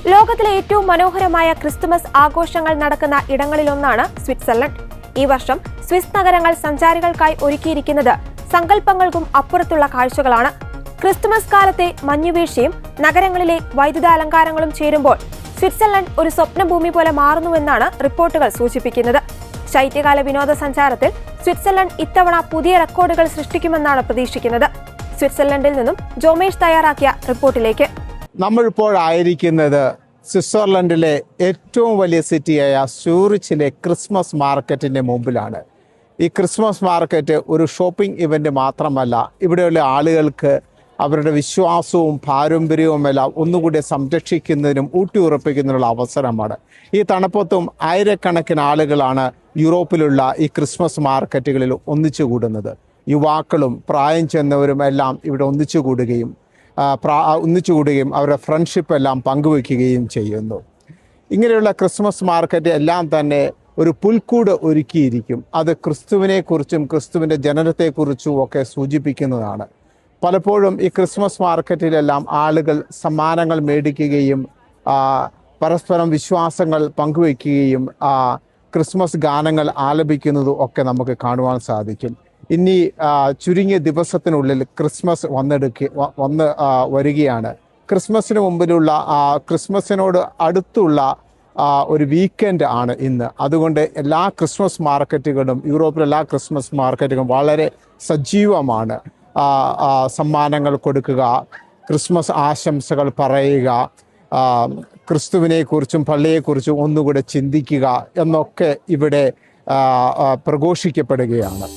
ലോകത്തിലെ ഏറ്റവും മനോഹരമായ ക്രിസ്തുമസ് ആഘോഷങ്ങൾ നടക്കുന്ന ഇടങ്ങളിലൊന്നാണ് സ്വിറ്റ്സർലൻഡ്. ഈ വർഷം സ്വിസ് നഗരങ്ങൾ സഞ്ചാരികൾക്കായി ഒരുക്കിയിരിക്കുന്നത് സങ്കല്പങ്ങൾക്കും അപ്പുറത്തുള്ള കാഴ്ചകളാണ്. ക്രിസ്തുമസ് കാലത്തെ മഞ്ഞുവീഴ്ചയും നഗരങ്ങളിലെ വൈദ്യുതാലങ്കാരങ്ങളും ചേരുമ്പോൾ സ്വിറ്റ്സർലൻഡ് ഒരു സ്വപ്നഭൂമി പോലെ മാറുന്നുവെന്നാണ് റിപ്പോർട്ടുകൾ സൂചിപ്പിക്കുന്നത്. ശൈത്യകാല വിനോദസഞ്ചാരത്തിൽ സ്വിറ്റ്സർലൻഡ് ഇത്തവണ പുതിയ റെക്കോർഡുകൾ സൃഷ്ടിക്കുമെന്നാണ് പ്രതീക്ഷിക്കുന്നത്. സ്വിറ്റ്സർലൻഡിൽ നിന്നും ജോമേഷ് തയ്യാറാക്കിയ റിപ്പോർട്ടിലേക്ക്. നമ്മളിപ്പോഴായിരിക്കുന്നത് സ്വിറ്റ്സർലൻഡിലെ ഏറ്റവും വലിയ സിറ്റിയായ സൂറിച്ചിലെ ക്രിസ്മസ് മാർക്കറ്റിൻ്റെ മുമ്പിലാണ്. ഈ ക്രിസ്മസ് മാർക്കറ്റ് ഒരു ഷോപ്പിംഗ് ഇവൻ്റ് മാത്രമല്ല, ഇവിടെയുള്ള ആളുകൾക്ക് അവരുടെ വിശ്വാസവും പാരമ്പര്യവും എല്ലാം ഒന്നുകൂടി സംരക്ഷിക്കുന്നതിനും ഊട്ടിയുറപ്പിക്കുന്നതിനുള്ള അവസരമാണ്. ഈ തണുപ്പത്തും ആയിരക്കണക്കിന് ആളുകളാണ് യൂറോപ്പിലുള്ള ഈ ക്രിസ്മസ് മാർക്കറ്റുകളിൽ ഒന്നിച്ചുകൂടുന്നത്. യുവാക്കളും പ്രായം ചെന്നവരും എല്ലാം ഇവിടെ ഒന്നിച്ചുകൂടുകയും അവരുടെ ഫ്രണ്ട്ഷിപ്പ് എല്ലാം പങ്കുവയ്ക്കുകയും ചെയ്യുന്നു. ഇങ്ങനെയുള്ള ക്രിസ്മസ് മാർക്കറ്റ് എല്ലാം തന്നെ ഒരു പുൽക്കൂട് ഒരുക്കിയിരിക്കും. അത് ക്രിസ്തുവിനെക്കുറിച്ചും ക്രിസ്തുവിൻ്റെ ജനനത്തെക്കുറിച്ചും ഒക്കെ സൂചിപ്പിക്കുന്നതാണ്. പലപ്പോഴും ഈ ക്രിസ്മസ് മാർക്കറ്റിലെല്ലാം ആളുകൾ സമ്മാനങ്ങൾ മേടിക്കുകയും പരസ്പരം വിശ്വാസങ്ങൾ പങ്കുവയ്ക്കുകയും ക്രിസ്മസ് ഗാനങ്ങൾ ആലപിക്കുന്നതും ഒക്കെ നമുക്ക് കാണുവാൻ സാധിക്കും. ഇനി ചുരുങ്ങിയ ദിവസത്തിനുള്ളിൽ ക്രിസ്മസ് വരികയാണ്. ക്രിസ്മസിന് മുമ്പിലുള്ള ക്രിസ്മസിനോട് അടുത്തുള്ള ഒരു വീക്കെൻഡ് ആണ് ഇന്ന്. അതുകൊണ്ട് എല്ലാ ക്രിസ്മസ് മാർക്കറ്റുകളും, യൂറോപ്പിലെ എല്ലാ ക്രിസ്മസ് മാർക്കറ്റുകളും വളരെ സജീവമാണ്. സമ്മാനങ്ങൾ കൊടുക്കുക, ക്രിസ്മസ് ആശംസകൾ പറയുക, ക്രിസ്തുവിനെക്കുറിച്ചും പള്ളിയെക്കുറിച്ചും ഒന്നുകൂടെ ചിന്തിക്കുക എന്നൊക്കെ ഇവിടെ പ്രഘോഷിക്കപ്പെടുകയാണ്.